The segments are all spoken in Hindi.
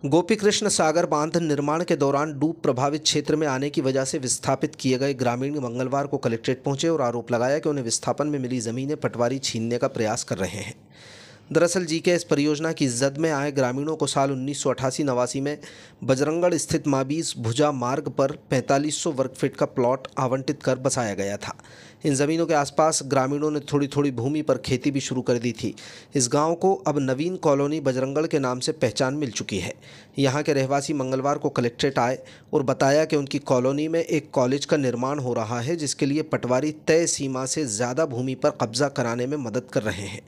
गोपी कृष्ण सागर बांध निर्माण के दौरान डूब प्रभावित क्षेत्र में आने की वजह से विस्थापित किए गए ग्रामीण मंगलवार को कलेक्ट्रेट पहुंचे और आरोप लगाया कि उन्हें विस्थापन में मिली जमीनें पटवारी छीनने का प्रयास कर रहे हैं। दरअसल जीकेएस परियोजना की जद में आए ग्रामीणों को साल 1988-89 में बजरंगगढ़ स्थित माबीस भुजा मार्ग पर 4500 वर्ग फीट का प्लॉट आवंटित कर बसाया गया था। इन ज़मीनों के आसपास ग्रामीणों ने थोड़ी थोड़ी भूमि पर खेती भी शुरू कर दी थी। इस गांव को अब नवीन कॉलोनी बजरंगगढ़ के नाम से पहचान मिल चुकी है। यहां के रहवासी मंगलवार को कलेक्ट्रेट आए और बताया कि उनकी कॉलोनी में एक कॉलेज का निर्माण हो रहा है, जिसके लिए पटवारी तय सीमा से ज़्यादा भूमि पर कब्जा कराने में मदद कर रहे हैं।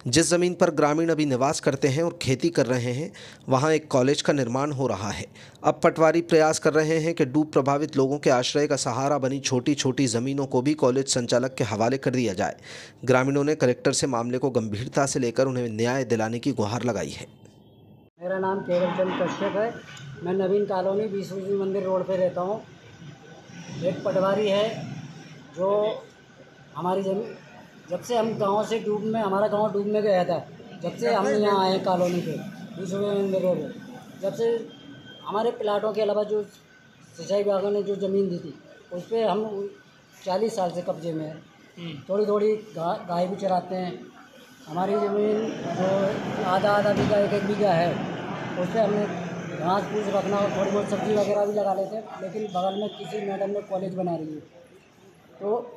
जिस ज़मीन पर ग्रामीण अभी निवास करते हैं और खेती कर रहे हैं, वहां एक कॉलेज का निर्माण हो रहा है। अब पटवारी प्रयास कर रहे हैं कि डूब प्रभावित लोगों के आश्रय का सहारा बनी छोटी छोटी ज़मीनों को भी कॉलेज संचालक के हवाले कर दिया जाए। ग्रामीणों ने कलेक्टर से मामले को गंभीरता से लेकर उन्हें न्याय दिलाने की गुहार लगाई है। मेरा नाम केवल चंद कश्यप है। मैं नवीन कॉलोनी विश्व मंदिर रोड पे रहता हूँ। एक पटवारी है जो हमारी ज़मीन, जब से हम गांव से डूब में, हमारा गांव डूब में गया था, जब से हम यहाँ आए कॉलोनी पे विश्व मंदिर रोड, जब से हमारे प्लाटों के अलावा जो सिंचाई विभाग ने जो ज़मीन दी थी उस पर हम 40 साल से कब्जे में है। थोड़ी थोड़ी गाय भी चराते हैं। हमारी ज़मीन जो आधा बीघा एक बीघा है, उस पर हमने घास फूस रखना और थोड़ी बहुत सब्ज़ी वगैरह भी लगा लेते हैं। लेकिन बगल में किसी मैडम ने कॉलेज बना रही है, तो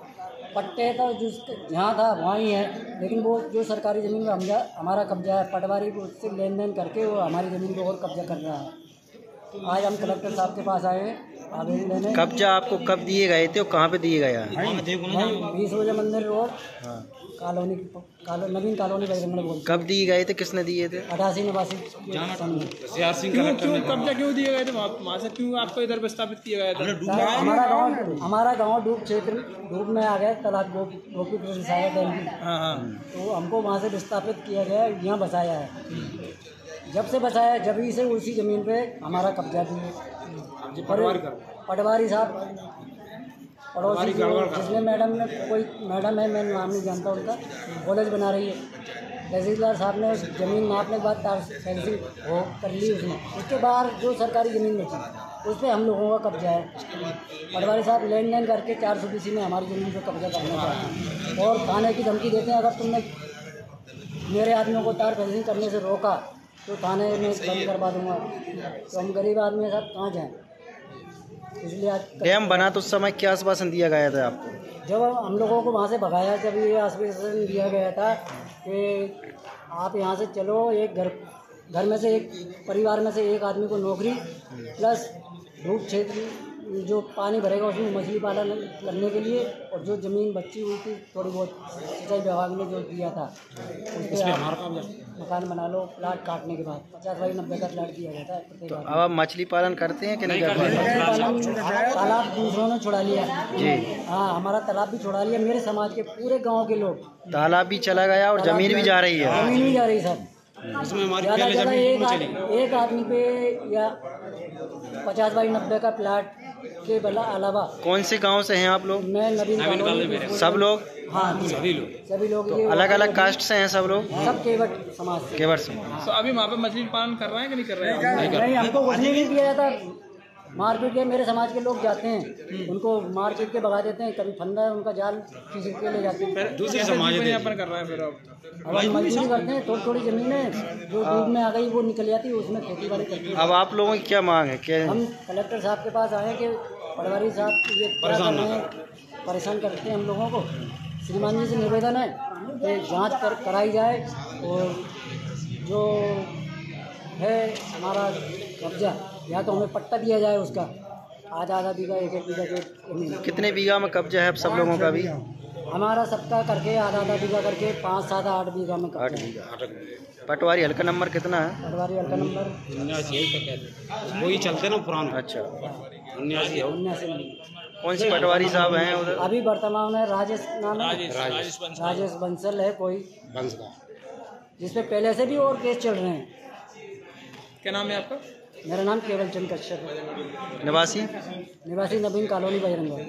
पट्टे तो जो जहाँ था वहाँ ही है, लेकिन वो जो सरकारी ज़मीन में हमारा कब्जा है, पटवारी को उससे लेन देन करके वो हमारी ज़मीन को और कब्जा कर रहा है। आज हम कलेक्टर साहब के पास आए हैं आवेदन देने। कब्जा आपको कब दिए गए थे और कहाँ पे दिए गया? विश्व मंदिर रोड कॉलोनी, नवीन कॉलोनी बजरंगगढ़ बोलते। कब दिए गए थे, किसने दिए थे? 88-89 कब्जा क्यों दिए गए थे? वहाँ से क्यों आपको इधर विस्थापित किया गया था? हमारा गांव डूब क्षेत्र डूब में आ गया, तालाब गोपी कृष्ण सागर डैम की, तो हमको वहाँ से विस्थापित किया गया, यहाँ बसाया है। जब से बसाया है, जब से उसी ज़मीन पे हमारा कब्जा भी है। पटवारी साहब पड़ोसी जिसने मैडम ने, कोई मैडम है, मैं नाम नहीं जानता उनका, कॉलेज बना रही है। तहसीलदार साहब ने उस ज़मीन नापने के बाद तार फेंसिंग हो कर ली उसने। उसके बाद जो सरकारी ज़मीन बची उस पर हम लोगों का कब्जा है। पटवारी साहब लेन देन करके 420 में हमारी ज़मीन पर कब्जा करना चाहते हैं और थाने की धमकी देते हैं, अगर तुमने मेरे आदमियों को तार फेंसिंग करने से रोका तो थाने में बंद करवा दूँगा। तो हम गरीब आदमी साहब कहाँ जाएँ? इसलिए आज डैम बना तो उस समय क्या आश्वासन दिया गया था आपको? जब हम लोगों को वहाँ से भगाया, जब ये आश्वासन दिया गया था कि आप यहाँ से चलो, एक घर में से एक परिवार में से एक आदमी को नौकरी प्लस डूब क्षेत्र जो पानी भरेगा उसमें मछली पालन करने के लिए, और जो ज़मीन बची हुई थी थोड़ी बहुत सिंचाई विभाग ने जो दिया था उस पर मकान बना लो। प्लाट काटने के बाद 50/90 का प्लाट दिया गया था। तो अब आप मछली पालन करते हैं कि नहीं करते हैं? तालाब दूसरों ने छुड़ा लिया जी। हाँ, हमारा तालाब भी छुड़ा लिया। मेरे समाज के पूरे गाँव के लोग, तालाब भी चला गया और ज़मीन भी जा रही है। ज़मीन भी जा रही सर। ज़्यादा एक आदमी पे या 50/90 का प्लाट के अलावा। कौन से गांव से हैं आप लोग? मैं नवीन कॉलोनी। सब लोग? हाँ, सभी लोग। तो अलग अलग कास्ट से हैं सब लोग? सब केवट समाज से। केवट समाज। तो अभी वहाँ पे मछली पालन कर रहे हैं कि नहीं कर रहे हैं? नहीं, हमको कुछ नहीं किया जाता। मारपीट के मेरे समाज के लोग जाते हैं, उनको मारपीट के भगा देते हैं। कभी फंदा है उनका जाल किसी के ले जाते हैं। दूसरे समाज में कर रहे हैं। फिर अब हम मजदूरी करते हैं। थोड़ी थोड़ी ज़मीन है जो डूब में आ गई वो निकल जाती है, उसमें खेती बाड़ी करते हैं। अब आप लोगों की क्या मांग है? क्या हम कलेक्टर साहब के पास आए कि पटवारी साहब ये परेशान करते हैं हम लोगों को। श्रीमान जी से निवेदन है कि जांच कराई जाए और जो है हमारा कब्जा, या तो हमें पट्टा दिया जाए उसका, आधा बीघा एक बीघा के। कितने बीघा में कब्जा है सब लोगों का? भी हमारा सबका करके आधा बीघा करके 5, 7, 8 बीघा में 8 बीघा। पटवारी हल्का नंबर कितना है? पटवारी हल्का नंबर 79 वही चलते ना पुराना। अच्छा, 79। कौन सी पटवारी साहब हैं उधर? अभी वर्तमान में राजेश नाम है, राजेश बंसल है कोई, जिसपे पहले से भी और केस चल रहे हैं। क्या नाम है आपका? मेरा नाम केवल चंद कश्यप है। निवासी नवीन कॉलोनी बजरंगगढ़।